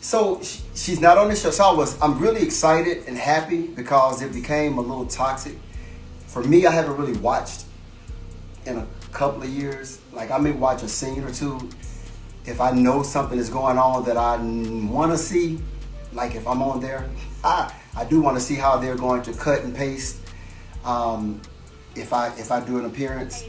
So she's not on the show. So I'm really excited and happy because it became a little toxic. For me, I haven't really watched in a couple of years. Like I may watch a scene or two if I know something is going on that I want to see. Like if I'm on there, I do want to see how they're going to cut and paste if I do an appearance.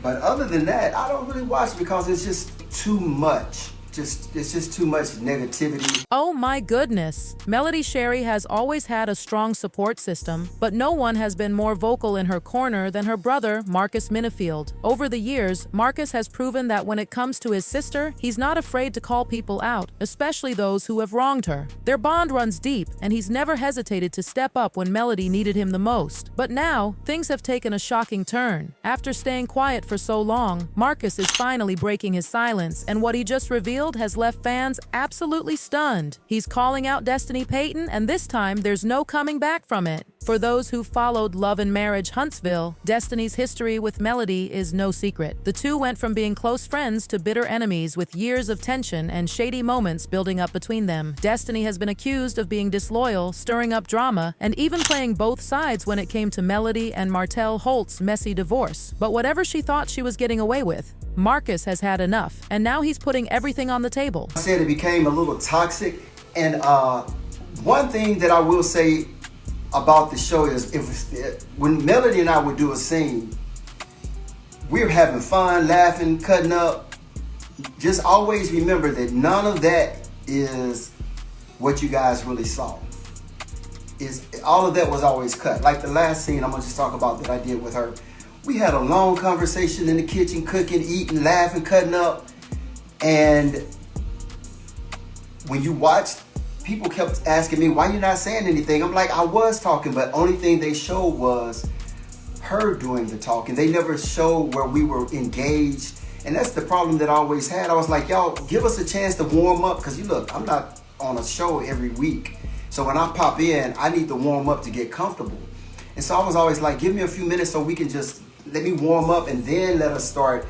But other than that, I don't really watch because it's just too much. It's just too much negativity. Oh my goodness. Melody Sherry has always had a strong support system, but no one has been more vocal in her corner than her brother, Marcus Minifield. Over the years, Marcus has proven that when it comes to his sister, he's not afraid to call people out, especially those who have wronged her. Their bond runs deep, and he's never hesitated to step up when Melody needed him the most. But now, things have taken a shocking turn. After staying quiet for so long, Marcus is finally breaking his silence, and what he just revealed has left fans absolutely stunned. He's calling out Destiny Payton, and this time there's no coming back from it. For those who followed Love and Marriage Huntsville, Destiny's history with Melody is no secret. The two went from being close friends to bitter enemies with years of tension and shady moments building up between them. Destiny has been accused of being disloyal, stirring up drama, and even playing both sides when it came to Melody and Martell Holt's messy divorce. But whatever she thought she was getting away with, Marcus has had enough, and now he's putting everything on the table. I said it became a little toxic, and one thing that I will say about the show is when Melody and I would do a scene, we're having fun, laughing, cutting up. Just always remember that none of that is what you guys really saw. All of that was always cut. Like the last scene I'm gonna just talk about that I did with her. We had a long conversation in the kitchen, cooking, eating, laughing, cutting up. And when you watched, people kept asking me, why you not saying anything? I'm like, I was talking, but only thing they showed was her doing the talking. They never showed where we were engaged. And that's the problem that I always had. I was like, y'all, give us a chance to warm up. Because you look, I'm not on a show every week. So when I pop in, I need to warm up to get comfortable. And so I was always like, give me a few minutes so we can just let me warm up and then let us start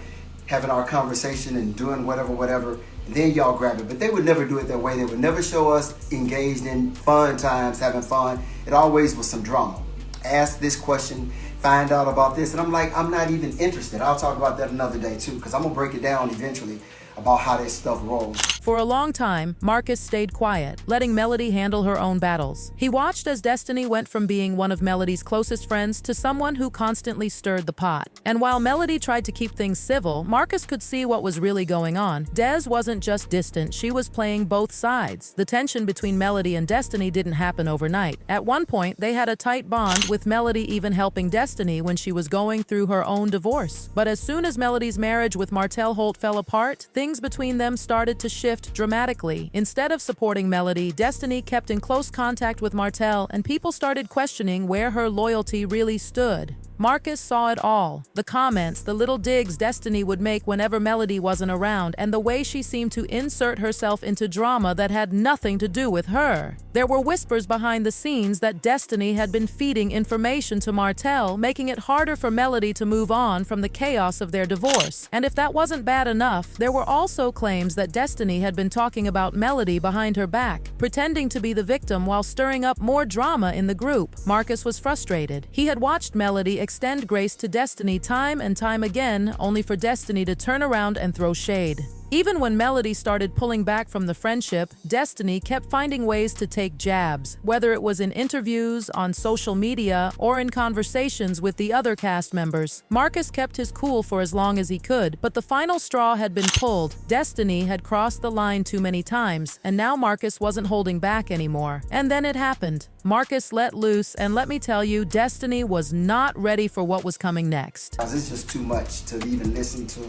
having our conversation and doing whatever. And then y'all grab it. But they would never do it that way. They would never show us engaged in fun times, having fun. It always was some drama. Ask this question, find out about this. And I'm like, I'm not even interested. I'll talk about that another day too, because I'm going to break it down eventually about how this stuff rolls. For a long time, Marcus stayed quiet, letting Melody handle her own battles. He watched as Destiny went from being one of Melody's closest friends to someone who constantly stirred the pot. And while Melody tried to keep things civil, Marcus could see what was really going on. Des wasn't just distant, she was playing both sides. The tension between Melody and Destiny didn't happen overnight. At one point, they had a tight bond, with Melody even helping Destiny when she was going through her own divorce. But as soon as Melody's marriage with Martell Holt fell apart, things between them started to shift dramatically. Instead of supporting Melody, Destiny kept in close contact with Martell, and people started questioning where her loyalty really stood. Marcus saw it all. The comments, the little digs Destiny would make whenever Melody wasn't around, and the way she seemed to insert herself into drama that had nothing to do with her. There were whispers behind the scenes that Destiny had been feeding information to Martell, making it harder for Melody to move on from the chaos of their divorce. And if that wasn't bad enough, there were also claims that Destiny had been talking about Melody behind her back, pretending to be the victim while stirring up more drama in the group. Marcus was frustrated. He had watched Melody extend grace to Destiny time and time again, only for Destiny to turn around and throw shade. Even when Melody started pulling back from the friendship, Destiny kept finding ways to take jabs, whether it was in interviews, on social media, or in conversations with the other cast members. Marcus kept his cool for as long as he could, but the final straw had been pulled. Destiny had crossed the line too many times, and now Marcus wasn't holding back anymore. And then it happened. Marcus let loose, and let me tell you, Destiny was not ready for what was coming next. It's just too much to even listen to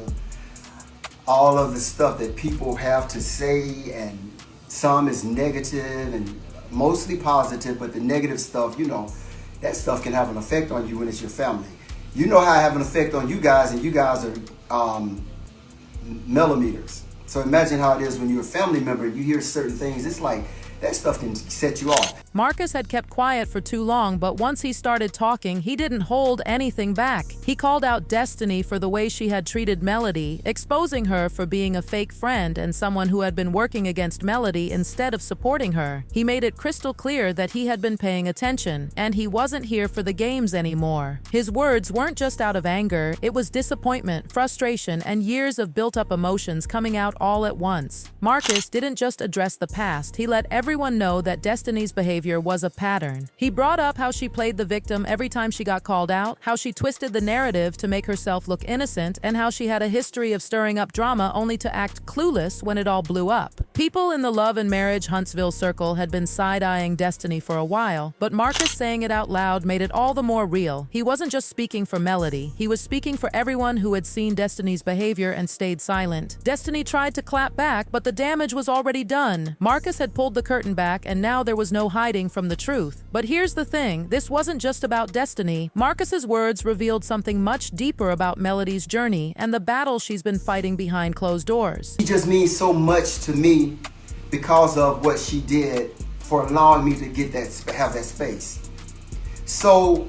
all of the stuff that people have to say, and some is negative and mostly positive, but the negative stuff, you know, that stuff can have an effect on you when it's your family. You know how I have an effect on you guys, and you guys are millimeters. So imagine how it is when you're a family member and you hear certain things. It's like, that stuff can set you off. Marcus had kept quiet for too long, but once he started talking, he didn't hold anything back. He called out Destiny for the way she had treated Melody, exposing her for being a fake friend and someone who had been working against Melody instead of supporting her. He made it crystal clear that he had been paying attention, and he wasn't here for the games anymore. His words weren't just out of anger, it was disappointment, frustration, and years of built-up emotions coming out all at once. Marcus didn't just address the past, he let everyone know that Destiny's behavior was a pattern. He brought up how she played the victim every time she got called out, how she twisted the narrative to make herself look innocent, and how she had a history of stirring up drama only to act clueless when it all blew up. People in the love and marriage Huntsville circle had been side-eyeing Destiny for a while, but Marcus saying it out loud made it all the more real. He wasn't just speaking for Melody, he was speaking for everyone who had seen Destiny's behavior and stayed silent. Destiny tried to clap back, but the damage was already done. Marcus had pulled the curtain back, and now there was no hiding from the truth. But here's the thing, this wasn't just about Destiny. Marcus's words revealed something much deeper about Melody's journey and the battle she's been fighting behind closed doors. She just means so much to me because of what she did for allowing me to get that, have that space. So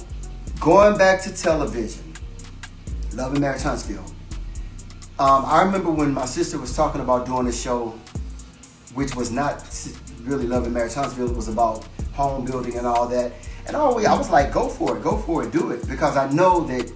going back to television, Love and Marriage Huntsville. I remember when my sister was talking about doing a show, which was not really Love and Marriage Huntsville, it was about home building and all that. And I was like, go for it, do it. Because I know that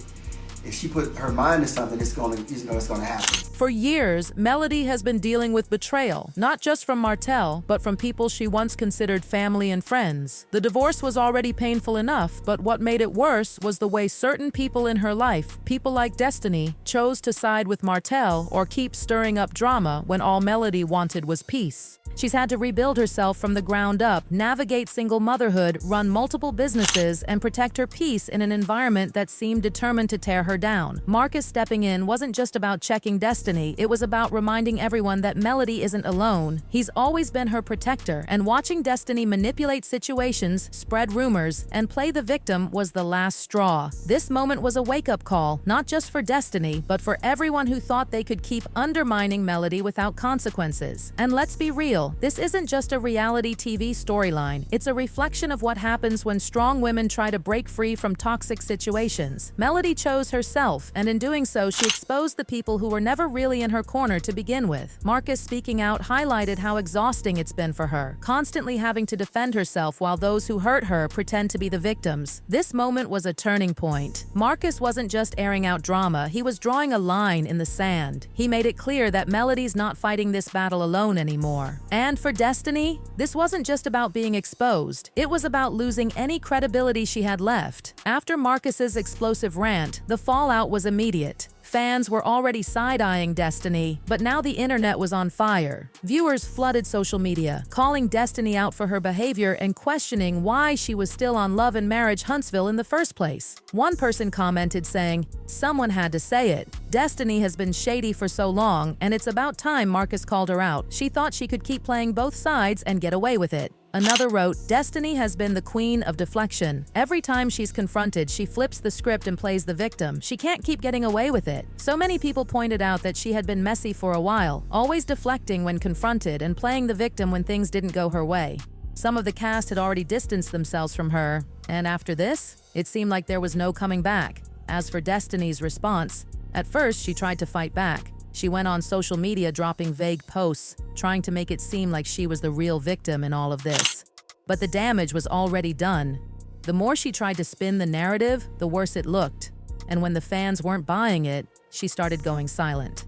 if she put her mind to something, it's gonna happen. For years, Melody has been dealing with betrayal, not just from Martell, but from people she once considered family and friends. The divorce was already painful enough, but what made it worse was the way certain people in her life, people like Destiny, chose to side with Martell or keep stirring up drama when all Melody wanted was peace. She's had to rebuild herself from the ground up, navigate single motherhood, run multiple businesses, and protect her peace in an environment that seemed determined to tear her down. Marcus stepping in wasn't just about checking Destiny, it was about reminding everyone that Melody isn't alone. He's always been her protector, and watching Destiny manipulate situations, spread rumors, and play the victim was the last straw. This moment was a wake-up call, not just for Destiny, but for everyone who thought they could keep undermining Melody without consequences. And let's be real, this isn't just a reality TV storyline, it's a reflection of what happens when strong women try to break free from toxic situations. Melody chose herself, and in doing so, she exposed the people who were never really in her corner to begin with. Marcus speaking out highlighted how exhausting it's been for her, constantly having to defend herself while those who hurt her pretend to be the victims. This moment was a turning point. Marcus wasn't just airing out drama, he was drawing a line in the sand. He made it clear that Melody's not fighting this battle alone anymore. And for Destiny, this wasn't just about being exposed, it was about losing any credibility she had left. After Marcus's explosive rant, the fallout was immediate. Fans were already side-eyeing Destiny, but now the internet was on fire. Viewers flooded social media, calling Destiny out for her behavior and questioning why she was still on Love and Marriage Huntsville in the first place. One person commented saying, "Someone had to say it. Destiny has been shady for so long, and it's about time Marcus called her out. She thought she could keep playing both sides and get away with it." Another wrote, "Destiny has been the queen of deflection. Every time she's confronted, she flips the script and plays the victim. She can't keep getting away with it." So many people pointed out that she had been messy for a while, always deflecting when confronted and playing the victim when things didn't go her way. Some of the cast had already distanced themselves from her, and after this, it seemed like there was no coming back. As for Destiny's response, at first she tried to fight back. She went on social media dropping vague posts, trying to make it seem like she was the real victim in all of this. But the damage was already done. The more she tried to spin the narrative, the worse it looked. And when the fans weren't buying it, she started going silent.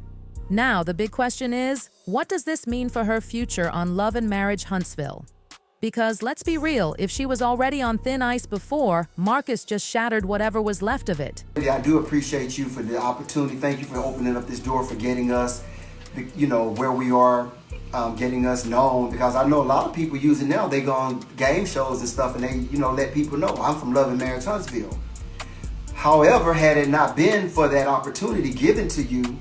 Now, the big question is, what does this mean for her future on Love and Marriage Huntsville? Because let's be real, if she was already on thin ice before, Marcus just shattered whatever was left of it. I do appreciate you for the opportunity. Thank you for opening up this door, for getting us, where we are, getting us known. Because I know a lot of people use it now. They go on game shows and stuff, and they, let people know I'm from Love and Marriage Huntsville. However, had it not been for that opportunity given to you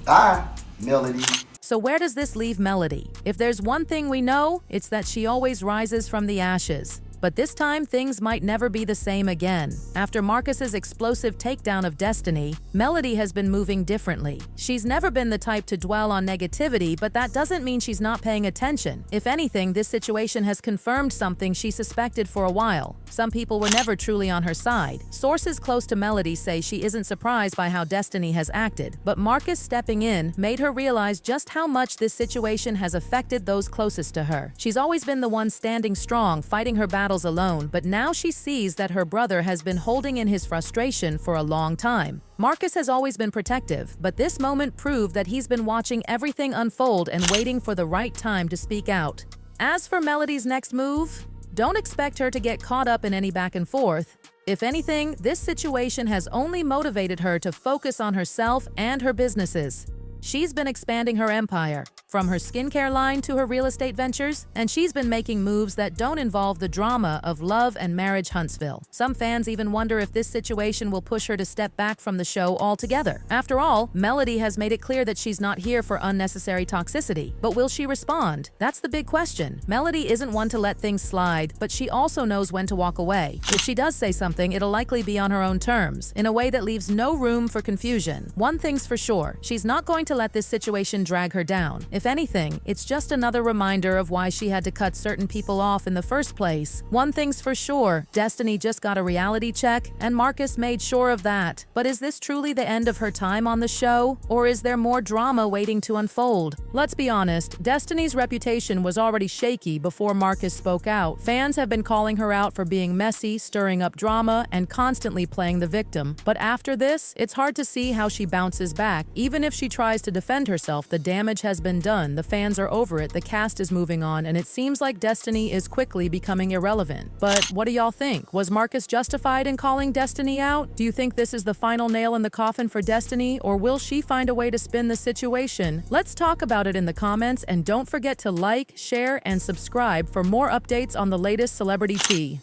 by Melody. So where does this leave Melody? If there's one thing we know, it's that she always rises from the ashes. But this time, things might never be the same again. After Marcus's explosive takedown of Destiny, Melody has been moving differently. She's never been the type to dwell on negativity, but that doesn't mean she's not paying attention. If anything, this situation has confirmed something she suspected for a while. Some people were never truly on her side. Sources close to Melody say she isn't surprised by how Destiny has acted, but Marcus stepping in made her realize just how much this situation has affected those closest to her. She's always been the one standing strong, fighting her battles alone, but now she sees that her brother has been holding in his frustration for a long time. Marcus has always been protective, but this moment proved that he's been watching everything unfold and waiting for the right time to speak out. As for Melody's next move, don't expect her to get caught up in any back and forth. If anything, this situation has only motivated her to focus on herself and her businesses. She's been expanding her empire, from her skincare line to her real estate ventures, and she's been making moves that don't involve the drama of love and marriage Huntsville. Some fans even wonder if this situation will push her to step back from the show altogether. After all, Melody has made it clear that she's not here for unnecessary toxicity. But will she respond? That's the big question. Melody isn't one to let things slide, but she also knows when to walk away. If she does say something, it'll likely be on her own terms, in a way that leaves no room for confusion. One thing's for sure, she's not going to let this situation drag her down. If anything, it's just another reminder of why she had to cut certain people off in the first place. One thing's for sure, Destiny just got a reality check, and Marcus made sure of that. But is this truly the end of her time on the show? Or is there more drama waiting to unfold? Let's be honest, Destiny's reputation was already shaky before Marcus spoke out. Fans have been calling her out for being messy, stirring up drama, and constantly playing the victim. But after this, it's hard to see how she bounces back. Even if she tries to defend herself, the damage has been done, the fans are over it, the cast is moving on, and it seems like Destiny is quickly becoming irrelevant. But what do y'all think? Was Marcus justified in calling Destiny out? Do you think this is the final nail in the coffin for Destiny, or will she find a way to spin the situation? Let's talk about it in the comments, and don't forget to like, share, and subscribe for more updates on the latest celebrity tea.